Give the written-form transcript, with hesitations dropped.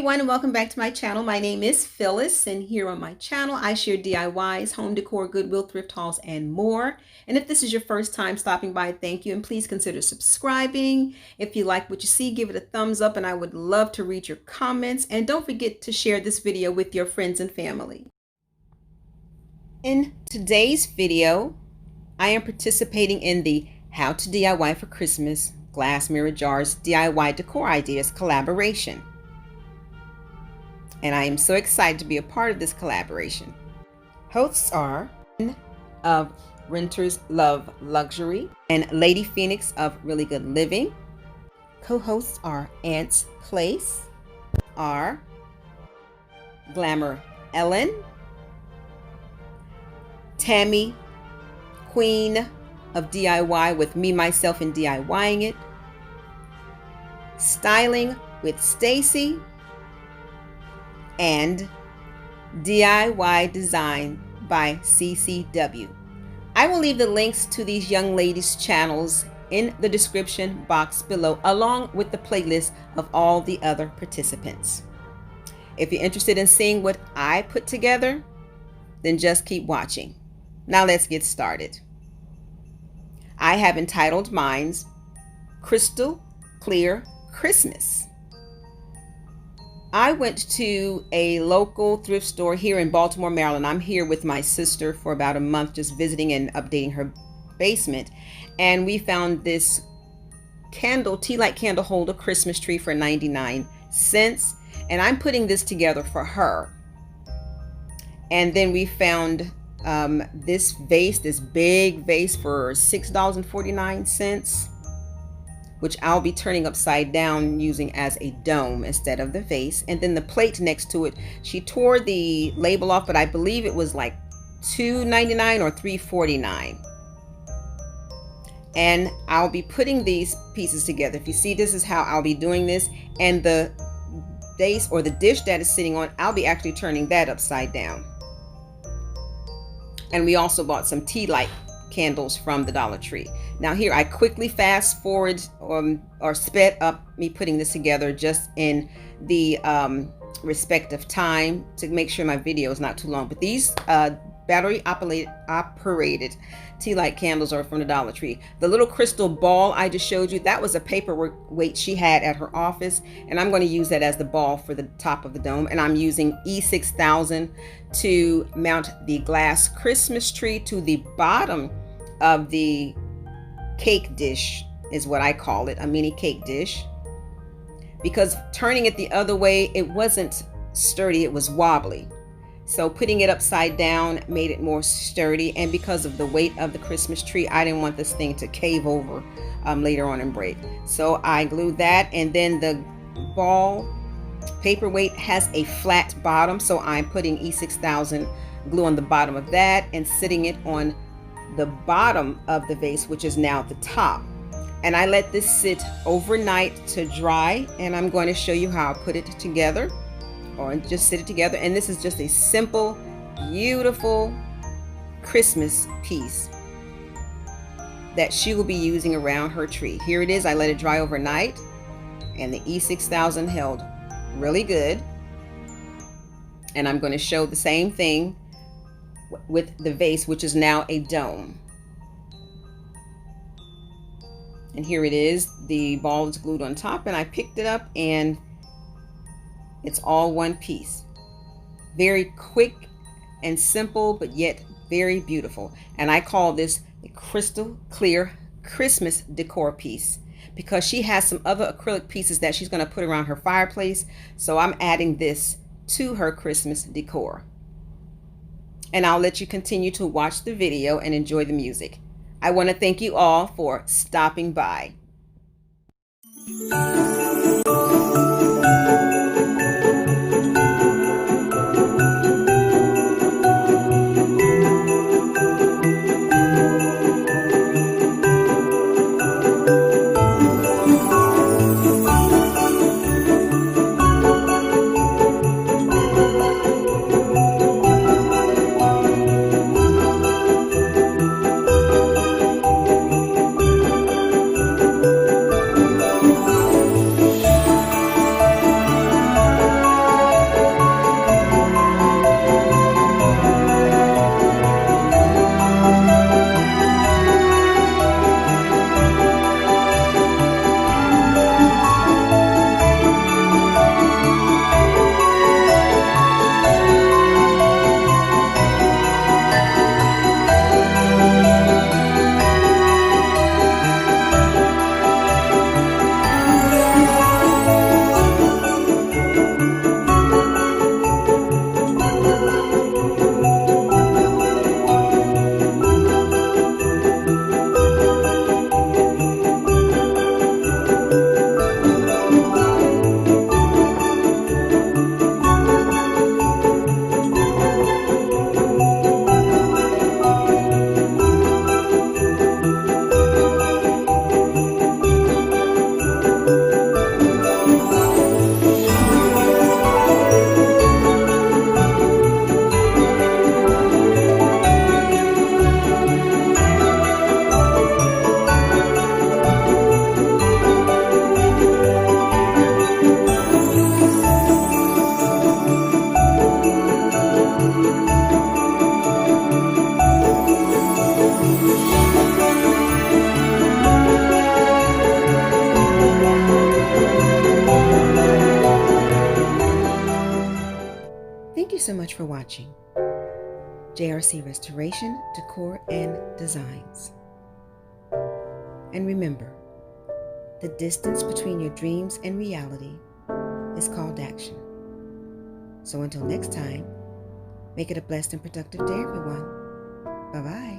everyone, and welcome back to my channel. My name is Phyllis, and here on my channel I share DIYs, home decor, Goodwill, thrift hauls, and more. And if this is your first time stopping by, thank you, and please consider subscribing. If you like what you see, give it a thumbs up, and I would love to read your comments. And don't forget to share this video with your friends and family. In today's video, I am participating in the How to DIY for Christmas Glass Mirror Jars DIY Decor Ideas collaboration. And I am so excited to be a part of this collaboration. Hosts are of Renters Love Luxury and Lady Phoenix of Really Good Living. Co-hosts are Aunt's Place, are Glamour Ellen, Tammy, Queen of DIY with Me, Myself, and DIYing It, Styling with Stacy, and DIY Design by CCW. I will leave the links to these young ladies' channels in the description box below, along with the playlist of all the other participants. If you're interested in seeing what I put together, then just keep watching. Now let's get started. I have entitled mine Crystal Clear Christmas. I went to a local thrift store here in Baltimore, Maryland. I'm here with my sister for about a month, just visiting and updating her basement. And we found this tea light candle holder Christmas tree for 99 cents. And I'm putting this together for her. And then we found this vase, this big vase for $6.49. which I'll be turning upside down using as a dome instead of the vase. And then the plate next to it, she tore the label off, but I believe it was like $2.99 or $3.49. And I'll be putting these pieces together. If you see, this is how I'll be doing this. And the vase or the dish that is sitting on, I'll be actually turning that upside down. And we also bought some tea light candles from the Dollar Tree. Now here I quickly fast forward or sped up me putting this together just in the respective time to make sure my video is not too long. But these battery operated tea light candles are from the Dollar Tree. The little crystal ball I just showed you, that was a paperweight she had at her office, and I'm going to use that as the ball for the top of the dome. And I'm using E6000 to mount the glass Christmas tree to the bottom of the cake dish, is what I call it, a mini cake dish, because turning it the other way, it wasn't sturdy, it was wobbly. So putting it upside down made it more sturdy, and because of the weight of the Christmas tree, I didn't want this thing to cave over later on and break. So I glued that, and then the ball paperweight has a flat bottom, so I'm putting E6000 glue on the bottom of that and sitting it on the bottom of the vase, which is now the top. And I let this sit overnight to dry, and I'm going to show you how I put it together, or just sit it together. And this is just a simple, beautiful Christmas piece that she will be using around her tree. Here it is. I let it dry overnight, and the E6000 held really good. And I'm going to show the same thing with the vase, which is now a dome. And here it is. The ball is glued on top, and I picked it up, and it's all one piece. Very quick and simple, but yet very beautiful. And I call this a crystal clear Christmas decor piece, because she has some other acrylic pieces that she's going to put around her fireplace. So I'm adding this to her Christmas decor. And I'll let you continue to watch the video and enjoy the music. I want to thank you all for stopping by. Thank you so much for watching JRC Restoration, Decor, and Designs. And remember, the distance between your dreams and reality is called action. So until next time, make it a blessed and productive day, everyone. Bye-bye.